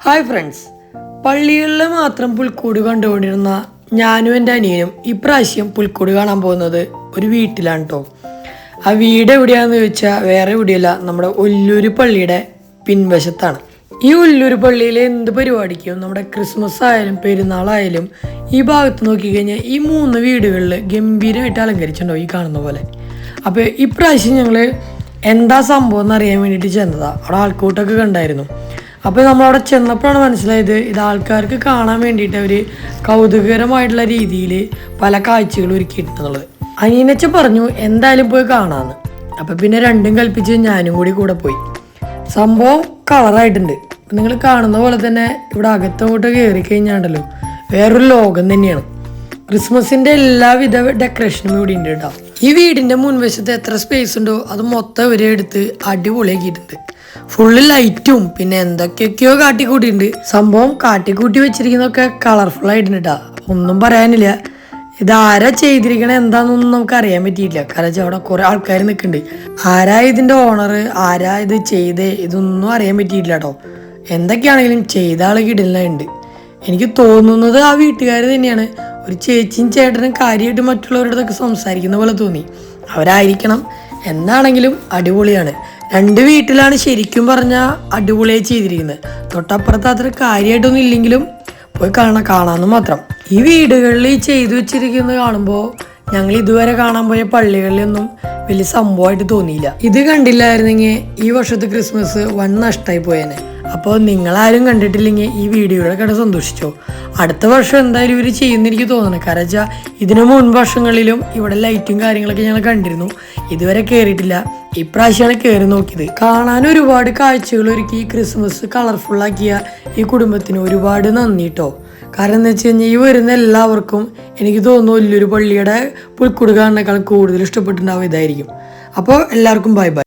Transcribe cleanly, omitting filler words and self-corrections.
Hi friends, പള്ളികളിൽ മാത്രം പുൽക്കൂട് കണ്ടുകൊണ്ടിരുന്ന ഞാനും എൻ്റെ അനിയനും ഇപ്രാവശ്യം പുൽക്കൂട് കാണാൻ പോകുന്നത് ഒരു വീട്ടിലാണ് കേട്ടോ. ആ വീട് എവിടെയാണെന്ന് ചോദിച്ചാൽ വേറെ എവിടെയല്ല, നമ്മുടെ ഒല്ലൂർ പള്ളിയുടെ പിൻവശത്താണ്. ഈ ഒല്ലൂർ പള്ളിയിൽ എന്ത് പരിപാടിക്കും, നമ്മുടെ ക്രിസ്മസ് ആയാലും പെരുന്നാളായാലും ഈ ഭാഗത്ത് നോക്കിക്കഴിഞ്ഞാൽ ഈ 3 വീടുകളിൽ ഗംഭീരമായിട്ട് അലങ്കരിച്ചിട്ടുണ്ടോ ഈ കാണുന്ന പോലെ. അപ്പോൾ ഇപ്രാവശ്യം ഞങ്ങൾ എന്താ സംഭവം എന്നറിയാൻ വേണ്ടിയിട്ട് ചെന്നതാണ്. അവിടെ ആൾക്കൂട്ടൊക്കെ കണ്ടായിരുന്നു. അപ്പോൾ നമ്മളവിടെ ചെന്നപ്പോഴാണ് മനസ്സിലായത്, ഇത് ആൾക്കാർക്ക് കാണാൻ വേണ്ടിയിട്ട് അവർ കൗതുകകരമായിട്ടുള്ള രീതിയിൽ പല കാഴ്ചകളും ഒരുക്കിയിട്ടുള്ളത്. അനിയനച്ച പറഞ്ഞു എന്തായാലും പോയി കാണാമെന്ന്. അപ്പം പിന്നെ രണ്ടും കൽപ്പിച്ച് ഞാനും കൂടെ പോയി. സംഭവം കളറായിട്ടുണ്ട്. നിങ്ങൾ കാണുന്ന പോലെ തന്നെ ഇവിടെ അകത്തോട്ട് കയറി കഴിഞ്ഞാണ്ടല്ലോ വേറൊരു ലോകം തന്നെയാണ്. ക്രിസ്മസിൻ്റെ എല്ലാവിധ ഡെക്കറേഷനും ഇവിടെ ഉണ്ട് കേട്ടോ. ഈ വീടിൻ്റെ മുൻവശത്ത് എത്ര സ്പേസ് ഉണ്ടോ അത് മൊത്തം ഇവരെ എടുത്ത് അടിപൊളിയാക്കിയിട്ടുണ്ട്. ഫുള്ള് ലൈറ്റും പിന്നെ എന്തൊക്കെയൊക്കെയോ കാട്ടിക്കൂട്ടിയിട്ടുണ്ട്. സംഭവം കാട്ടിക്കൂട്ടി വെച്ചിരിക്കുന്നതൊക്കെ കളർഫുൾ ആയിട്ടുണ്ട് കേട്ടോ. ഒന്നും പറയാനില്ല. ഇതാരാ ചെയ്തിരിക്കണേ എന്താണെന്നൊന്നും നമുക്ക് അറിയാൻ പറ്റിയില്ല. കാരണം അവിടെ കുറെ ആൾക്കാർ നിൽക്കുന്നുണ്ട്. ആരാ ഇതിൻ്റെ ഓണർ, ആരാ ഇത് ചെയ്തേ, ഇതൊന്നും അറിയാൻ പറ്റിയില്ല കേട്ടോ. എന്തൊക്കെയാണെങ്കിലും ചെയ്ത ആൾ കിടലുണ്ട്. എനിക്ക് തോന്നുന്നത് ആ വീട്ടുകാർ തന്നെയാണ്. ഒരു ചേച്ചിയും ചേട്ടനും കാര്യമായിട്ട് മറ്റുള്ളവരോടൊക്കെ സംസാരിക്കുന്ന പോലെ തോന്നി. അവരായിരിക്കണം. എന്താണെങ്കിലും അടിപൊളിയാണ്. 2 വീട്ടിലാണ് ശരിക്കും പറഞ്ഞാൽ അടിപൊളിയായി ചെയ്തിരിക്കുന്നത്. തൊട്ടപ്പുറത്ത് അത്ര കാര്യമായിട്ടൊന്നും ഇല്ലെങ്കിലും പോയി കാണാമെന്ന് മാത്രം. ഈ വീടുകളിൽ ചെയ്തു വെച്ചിരിക്കുന്നത് കാണുമ്പോൾ ഞങ്ങൾ ഇതുവരെ കാണാൻ പോയ പള്ളികളിലൊന്നും വലിയ സംഭവമായിട്ട് തോന്നിയില്ല. ഇത് കണ്ടില്ലായിരുന്നെങ്കിൽ ഈ വർഷത്തെ ക്രിസ്മസ് വൻ നഷ്ടമായി പോയേനെ. അപ്പോൾ നിങ്ങളാരും കണ്ടിട്ടില്ലെങ്കിൽ ഈ വീഡിയോയുടെ കണ്ട് സന്തോഷിച്ചോ. അടുത്ത വർഷം എന്തായാലും ഇവർ ചെയ്യുമെന്ന് എനിക്ക് തോന്നണം. കാരണം വെച്ചാൽ ഇതിനു മുൻ വർഷങ്ങളിലും ഇവിടെ ലൈറ്റും കാര്യങ്ങളൊക്കെ ഞങ്ങൾ കണ്ടിരുന്നു. ഇതുവരെ കയറിയിട്ടില്ല. ഇപ്രാവശ്യമാണ് കയറി നോക്കിയത്. കാണാൻ ഒരുപാട് കാഴ്ചകൾ ഒരുക്കി ക്രിസ്മസ് കളർഫുള്ളാക്കിയ ഈ കുടുംബത്തിന് ഒരുപാട് നന്ദി കേട്ടോ. കാരണം എന്ന് വെച്ച് കഴിഞ്ഞാൽ ഈ വരുന്ന എല്ലാവർക്കും എനിക്ക് തോന്നുന്നു വലിയൊരു പള്ളിയുടെ പുൽക്കൂട് കാണുന്നേക്കാൾ കൂടുതൽ ഇഷ്ടപ്പെട്ടിട്ടുണ്ടാവും ഇതായിരിക്കും. അപ്പോൾ എല്ലാവർക്കും ബൈ ബൈ.